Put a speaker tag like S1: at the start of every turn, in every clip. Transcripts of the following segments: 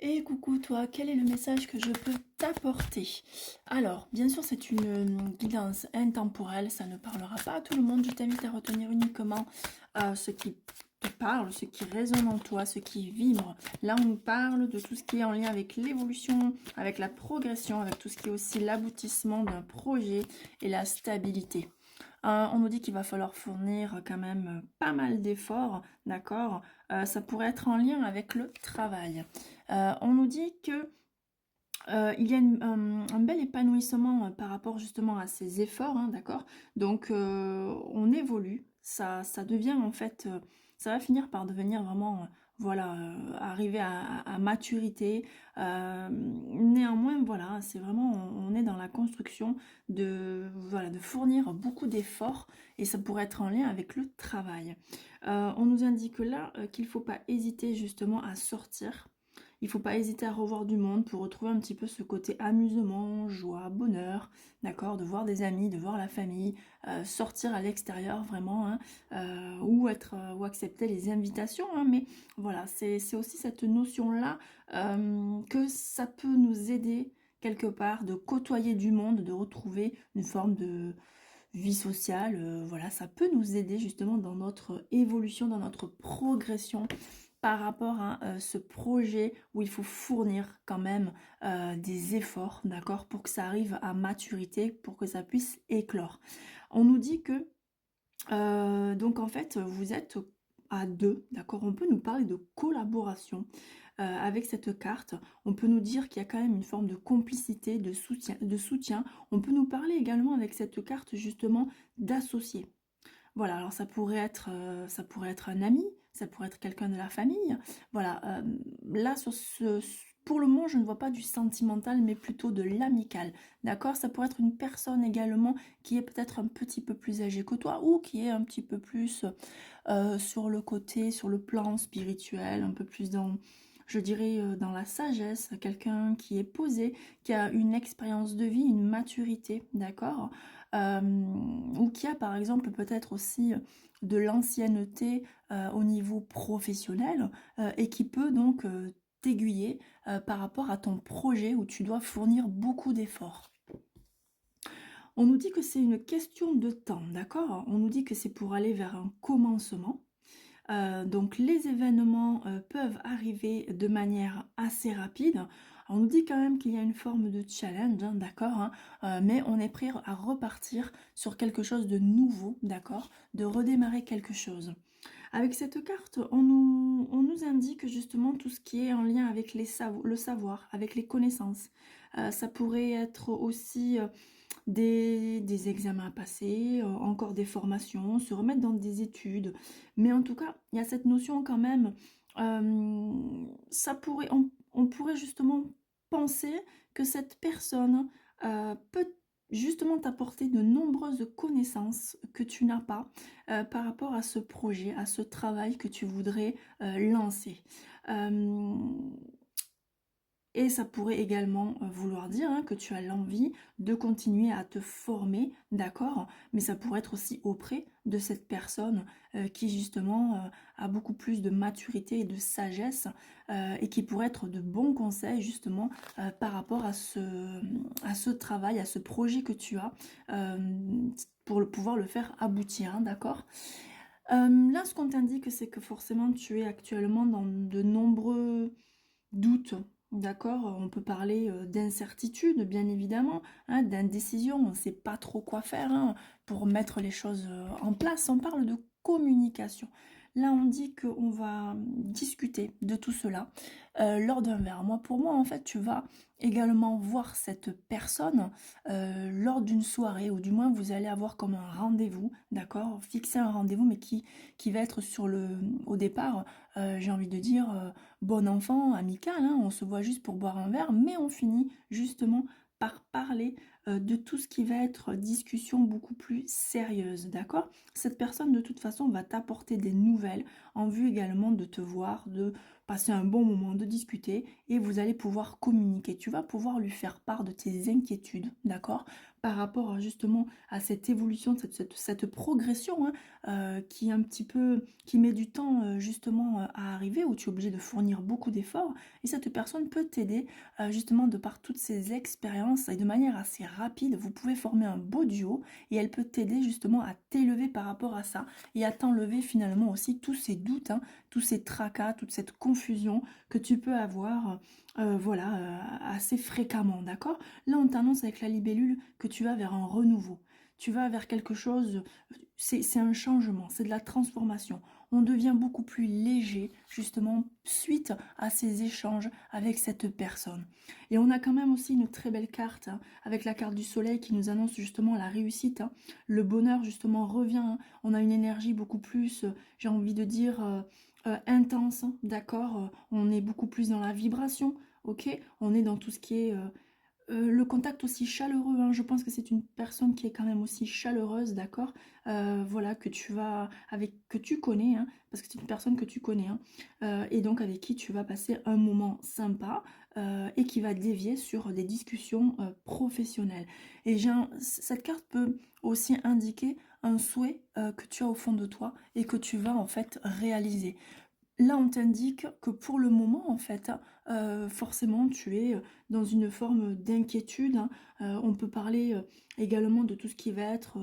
S1: Et coucou toi, quel est le message que je peux t'apporter? Alors, bien sûr, c'est une guidance intemporelle, ça ne parlera pas à tout le monde. Je t'invite à retenir uniquement ce qui te parle, ce qui résonne en toi, ce qui vibre. Là, on nous parle de tout ce qui est en lien avec l'évolution, avec la progression, avec tout ce qui est aussi l'aboutissement d'un projet et la stabilité. On nous dit qu'il va falloir fournir quand même pas mal d'efforts, d'accord. Ça pourrait être en lien avec le travail. On nous dit que il y a un bel épanouissement par rapport justement à ces efforts, hein, d'accord. Donc on évolue, ça devient en fait, ça va finir par devenir vraiment, voilà, arriver à maturité. Néanmoins, voilà, c'est vraiment, on est dans la construction de, voilà, de fournir beaucoup d'efforts et ça pourrait être en lien avec le travail. On nous indique là qu'il ne faut pas hésiter justement à sortir. Il ne faut pas hésiter à revoir du monde pour retrouver un petit peu ce côté amusement, joie, bonheur, d'accord, de voir des amis, de voir la famille, sortir à l'extérieur vraiment, hein, ou accepter les invitations, hein, mais voilà, c'est aussi cette notion-là que ça peut nous aider quelque part de côtoyer du monde, de retrouver une forme de vie sociale, voilà, ça peut nous aider justement dans notre évolution, dans notre progression par rapport à ce projet où il faut fournir quand même des efforts, d'accord, pour que ça arrive à maturité, pour que ça puisse éclore. On nous dit que donc en fait, vous êtes à deux, d'accord? On peut nous parler de collaboration avec cette carte. On peut nous dire qu'il y a quand même une forme de complicité, de soutien, de soutien. On peut nous parler également avec cette carte justement d'associés. Voilà, alors ça pourrait être un ami, ça pourrait être quelqu'un de la famille. Voilà, là pour le moment, je ne vois pas du sentimental, mais plutôt de l'amical. D'accord? Ça pourrait être une personne également qui est peut-être un petit peu plus âgée que toi ou qui est un petit peu plus sur le côté, sur le plan spirituel, un peu plus dans, je dirais, dans la sagesse, quelqu'un qui est posé, qui a une expérience de vie, une maturité, d'accord? Ou qui a par exemple peut-être aussi de l'ancienneté au niveau professionnel et qui peut donc t'aiguiller par rapport à ton projet où tu dois fournir beaucoup d'efforts. On nous dit que c'est une question de temps, d'accord? On nous dit que c'est pour aller vers un commencement. Donc les événements peuvent arriver de manière assez rapide. On nous dit quand même qu'il y a une forme de challenge, hein, d'accord, hein, mais on est prêt à repartir sur quelque chose de nouveau, d'accord, de redémarrer quelque chose. Avec cette carte, on nous indique justement tout ce qui est en lien avec le savoir, avec les connaissances. Ça pourrait être aussi des examens à passer, encore des formations, se remettre dans des études. Mais en tout cas, il y a cette notion quand même, on pourrait justement penser que cette personne peut justement t'apporter de nombreuses connaissances que tu n'as pas par rapport à ce projet, à ce travail que tu voudrais lancer. Euh, et ça pourrait également vouloir dire hein, que tu as l'envie de continuer à te former, d'accord? Mais ça pourrait être aussi auprès de cette personne qui justement a beaucoup plus de maturité et de sagesse et qui pourrait être de bons conseils justement par rapport à ce travail, à ce projet que tu as pour pouvoir le faire aboutir, hein, d'accord? Là, ce qu'on t'indique, c'est que forcément tu es actuellement dans de nombreux doute, d'accord? On peut parler d'incertitude, bien évidemment, hein, d'indécision, on ne sait pas trop quoi faire hein, pour mettre les choses en place. On parle de communication. Là, on dit qu'on va discuter de tout cela lors d'un verre. Moi, pour moi, en fait, tu vas également voir cette personne lors d'une soirée, ou du moins vous allez avoir comme un rendez-vous, d'accord? Fixer un rendez-vous, mais qui va être au départ, j'ai envie de dire bon enfant, amical, hein, on se voit juste pour boire un verre, mais on finit justement par parler de tout ce qui va être discussion beaucoup plus sérieuse, d'accord? Cette personne de toute façon va t'apporter des nouvelles en vue également de te voir, de passer un bon moment, de discuter et vous allez pouvoir communiquer. Tu vas pouvoir lui faire part de tes inquiétudes, d'accord? par rapport justement à cette évolution, cette progression, hein, qui est un petit peu, qui met du temps justement à arriver, où tu es obligé de fournir beaucoup d'efforts. Et cette personne peut t'aider justement de par toutes ces expériences et de manière assez rapide. Vous pouvez former un beau duo et elle peut t'aider justement à t'élever par rapport à ça et à t'enlever finalement aussi tous ces doutes, hein, tous ces tracas, toute cette confusion que tu peux avoir voilà, assez fréquemment, d'accord? Là, on t'annonce avec la libellule que tu vas vers un renouveau. Tu vas vers quelque chose, c'est un changement, c'est de la transformation. On devient beaucoup plus léger, justement, suite à ces échanges avec cette personne. Et on a quand même aussi une très belle carte, hein, avec la carte du soleil qui nous annonce justement la réussite, hein. Le bonheur, justement, revient, hein. On a une énergie beaucoup plus, j'ai envie de dire, intense, hein, d'accord? On est beaucoup plus dans la vibration, ok? On est dans tout ce qui est le contact aussi chaleureux, hein. Je pense que c'est une personne qui est quand même aussi chaleureuse, d'accord? Voilà, que tu connais, hein, parce que c'est une personne que tu connais, hein, et donc avec qui tu vas passer un moment sympa et qui va dévier sur des discussions professionnelles. Et cette carte peut aussi indiquer un souhait que tu as au fond de toi et que tu vas en fait réaliser. Là, on t'indique que pour le moment, en fait, forcément, tu es dans une forme d'inquiétude, hein. On peut parler également de tout ce qui va être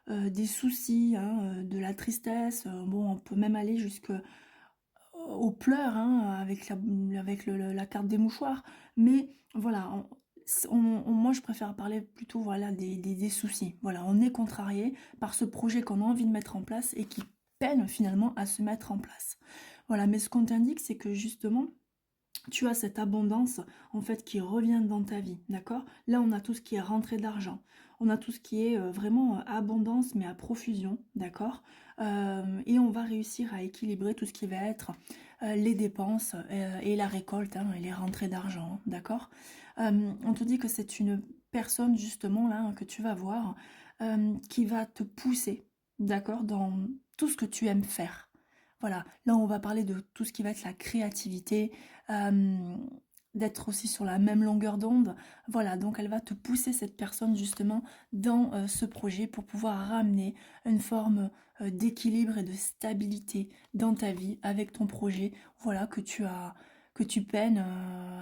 S1: des soucis, hein, de la tristesse. Bon, on peut même aller jusqu'aux pleurs, hein, avec la carte des mouchoirs. Mais voilà, moi, je préfère parler plutôt voilà, des soucis. Voilà, on est contrarié par ce projet qu'on a envie de mettre en place et qui peine finalement à se mettre en place. Voilà, mais ce qu'on t'indique, c'est que justement, tu as cette abondance en fait qui revient dans ta vie, d'accord? Là, on a tout ce qui est rentrée d'argent, on a tout ce qui est vraiment abondance, mais à profusion, d'accord? Et on va réussir à équilibrer tout ce qui va être les dépenses et la récolte, hein, et les rentrées d'argent, d'accord? On te dit que c'est une personne justement là que tu vas voir qui va te pousser, d'accord, dans tout ce que tu aimes faire. Voilà, là on va parler de tout ce qui va être la créativité, euh, d'être aussi sur la même longueur d'onde. Voilà, donc elle va te pousser cette personne justement dans ce projet pour pouvoir ramener une forme d'équilibre et de stabilité dans ta vie avec ton projet, voilà, que tu peines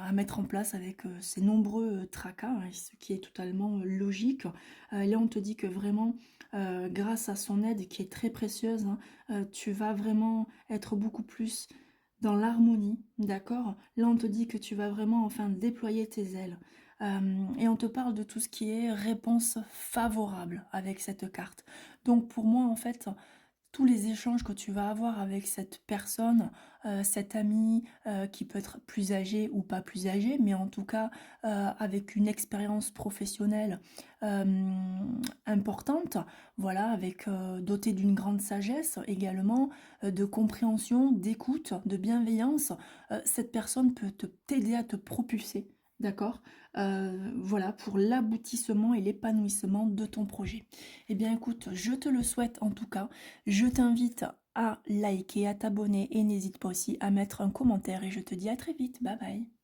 S1: à mettre en place avec ces nombreux tracas, hein, ce qui est totalement logique. Là, on te dit que vraiment, grâce à son aide qui est très précieuse, hein, tu vas vraiment être beaucoup plus dans l'harmonie, d'accord? Là, on te dit que tu vas vraiment enfin déployer tes ailes. Et on te parle de tout ce qui est réponse favorable avec cette carte. Donc pour moi, en fait, tous les échanges que tu vas avoir avec cette personne, cet ami qui peut être plus âgé ou pas plus âgé, mais en tout cas avec une expérience professionnelle importante, voilà, avec doté d'une grande sagesse également, de compréhension, d'écoute, de bienveillance, cette personne peut t'aider à te propulser. D'accord? Voilà, pour l'aboutissement et l'épanouissement de ton projet. Eh bien écoute, je te le souhaite en tout cas. Je t'invite à liker, à t'abonner et n'hésite pas aussi à mettre un commentaire et je te dis à très vite. Bye bye.